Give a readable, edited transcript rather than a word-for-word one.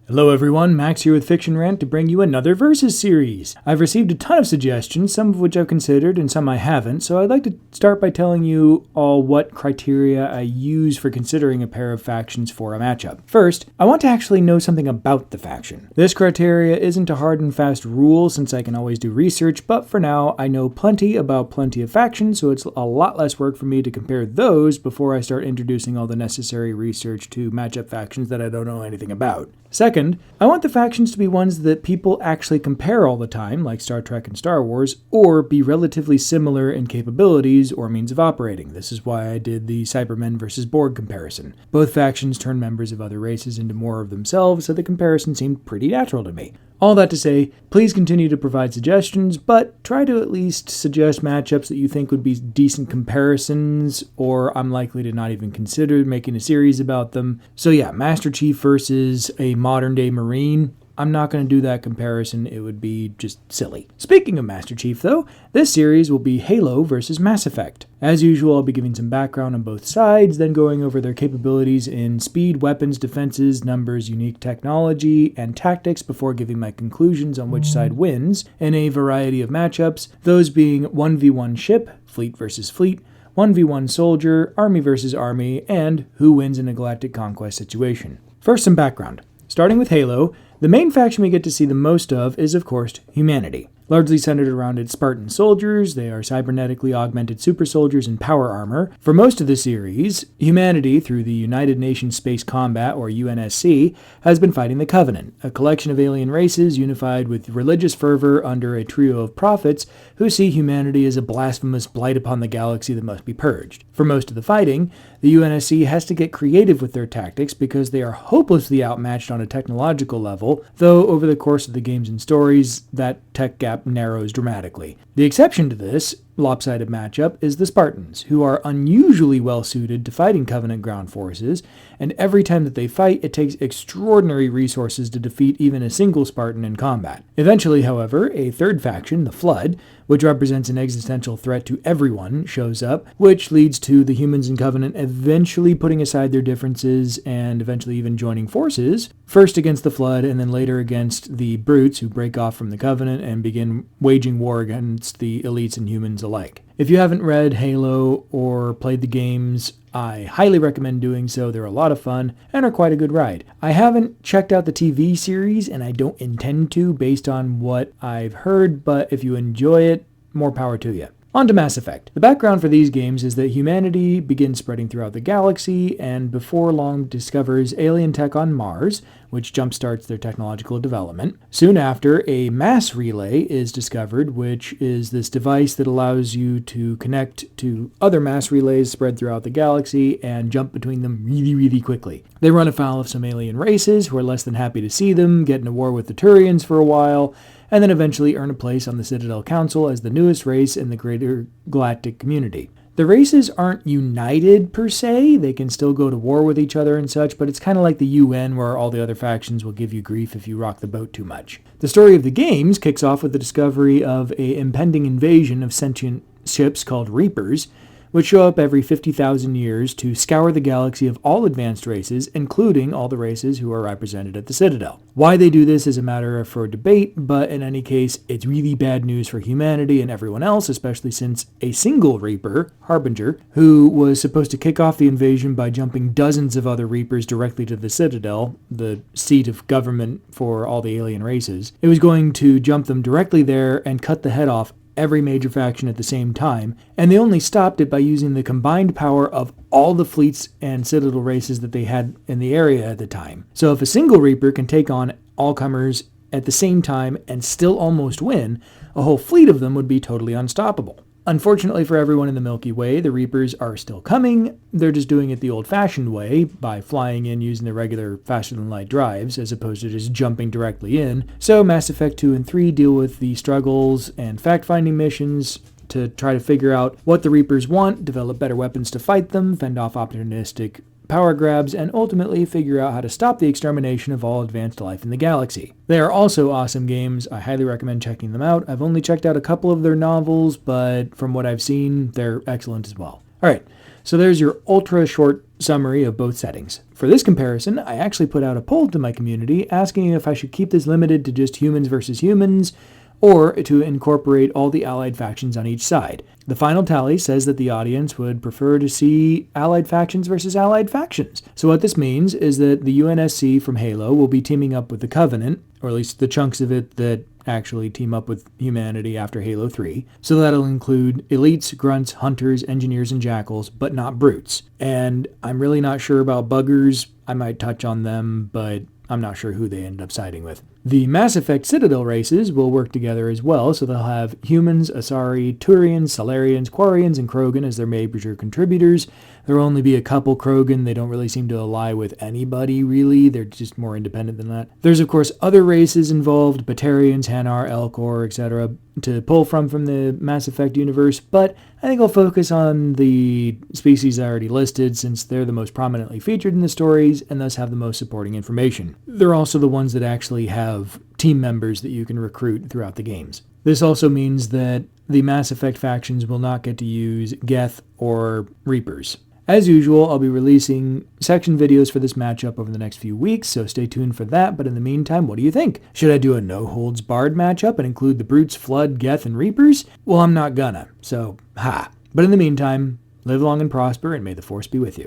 Hello everyone, Max here with Fiction Rant to bring you another Versus series. I've received a ton of suggestions, some of which I've considered and some I haven't, so I'd like to start by telling you all what criteria I use for considering a pair of factions for a matchup. First, I want to actually know something about the faction. This criteria isn't a hard and fast rule since I can always do research, but for now I know plenty about plenty of factions, so it's a lot less work for me to compare those before I start introducing all the necessary research to match up factions that I don't know anything about. Second, I want the factions to be ones that people actually compare all the time, like Star Trek and Star Wars, or be relatively similar in capabilities or means of operating. This is why I did the Cybermen versus Borg comparison. Both factions turn members of other races into more of themselves, so the comparison seemed pretty natural to me. All that to say, please continue to provide suggestions, but try to at least suggest matchups that you think would be decent comparisons, or I'm likely to not even consider making a series about them. So yeah, Master Chief versus a modern-day Marine. I'm not going to do that comparison, it would be just silly. Speaking of Master Chief though, this series will be Halo versus Mass Effect. As usual, I'll be giving some background on both sides, then going over their capabilities in speed, weapons, defenses, numbers, unique technology, and tactics before giving my conclusions on which side wins in a variety of matchups, those being 1v1 ship, fleet versus fleet, 1v1 soldier, army versus army, and who wins in a galactic conquest situation. First, some background. Starting with Halo, the main faction we get to see the most of is, of course, humanity. Largely centered around its Spartan soldiers, they are cybernetically augmented super soldiers in power armor. For most of the series, humanity, through the United Nations Space Combat, or UNSC, has been fighting the Covenant, a collection of alien races unified with religious fervor under a trio of prophets who see humanity as a blasphemous blight upon the galaxy that must be purged. For most of the fighting, the UNSC has to get creative with their tactics because they are hopelessly outmatched on a technological level, though over the course of the games and stories, that tech gap narrows dramatically. The exception to this lopsided matchup is the Spartans, who are unusually well suited to fighting Covenant ground forces, and every time that they fight, it takes extraordinary resources to defeat even a single Spartan in combat. Eventually, however, a third faction, the Flood, which represents an existential threat to everyone, shows up, which leads to the humans in Covenant eventually putting aside their differences and eventually even joining forces, first against the Flood and then later against the Brutes, who break off from the Covenant and begin waging war against the elites and humans alike. If you haven't read Halo or played the games, I highly recommend doing so. They're a lot of fun and are quite a good ride. I haven't checked out the TV series, and I don't intend to based on what I've heard, but if you enjoy it, more power to you. On to Mass Effect. The background for these games is that humanity begins spreading throughout the galaxy and before long discovers alien tech on Mars, which jumpstarts their technological development. Soon after, a mass relay is discovered, which is this device that allows you to connect to other mass relays spread throughout the galaxy and jump between them really quickly. They run afoul of some alien races who are less than happy to see them, get in a war with the Turians for a while, and then eventually earn a place on the Citadel Council as the newest race in the greater galactic community. The races aren't united per se, they can still go to war with each other and such, but it's kind of like the UN where all the other factions will give you grief if you rock the boat too much. The story of the games kicks off with the discovery of an impending invasion of sentient ships called Reapers, which show up every 50,000 years to scour the galaxy of all advanced races, including all the races who are represented at the Citadel. Why they do this is a matter for debate, but in any case, it's really bad news for humanity and everyone else, especially since a single Reaper, Harbinger, who was supposed to kick off the invasion by jumping dozens of other Reapers directly to the Citadel, the seat of government for all the alien races, it was going to jump them directly there and cut the head off every major faction at the same time, and they only stopped it by using the combined power of all the fleets and Citadel races that they had in the area at the time. So if a single Reaper can take on all comers at the same time and still almost win, a whole fleet of them would be totally unstoppable. Unfortunately for everyone in the Milky Way, the Reapers are still coming. They're just doing it the old-fashioned way, by flying in using the regular faster-than-light drives, as opposed to just jumping directly in. So Mass Effect 2 and 3 deal with the struggles and fact-finding missions to try to figure out what the Reapers want, develop better weapons to fight them, fend off opportunistic power grabs, and ultimately figure out how to stop the extermination of all advanced life in the galaxy. They are also awesome games. I highly recommend checking them out. I've only checked out a couple of their novels, but from what I've seen, they're excellent as well. Alright, So there's your ultra short summary of both settings. For this comparison, I actually put out a poll to my community asking if I should keep this limited to just humans versus humans, or to incorporate all the allied factions on each side. The final tally says that the audience would prefer to see allied factions versus allied factions. So what this means is that the UNSC from Halo will be teaming up with the Covenant, or at least the chunks of it that actually team up with humanity after Halo 3. So that'll include elites, grunts, hunters, engineers, and jackals, but not brutes. And I'm really not sure about buggers. I might touch on them, but I'm not sure who they end up siding with. The Mass Effect Citadel races will work together as well, so they'll have humans, Asari, Turians, Salarians, Quarians, and Krogan as their major contributors. There will only be a couple Krogan. They don't really seem to ally with anybody, really. They're just more independent than that. There's, of course, other races involved, Batarians, Hanar, Elcor, etc., to pull from the Mass Effect universe, but I think I'll focus on the species I already listed since they're the most prominently featured in the stories and thus have the most supporting information. They're also the ones that actually have team members that you can recruit throughout the games. This also means that the Mass Effect factions will not get to use Geth or Reapers. As usual, I'll be releasing section videos for this matchup over the next few weeks, so stay tuned for that. But in the meantime, what do you think? Should I do a no-holds-barred matchup and include the Brutes, Flood, Geth, and Reapers? Well, I'm not gonna, so ha. But in the meantime, live long and prosper, and may the Force be with you.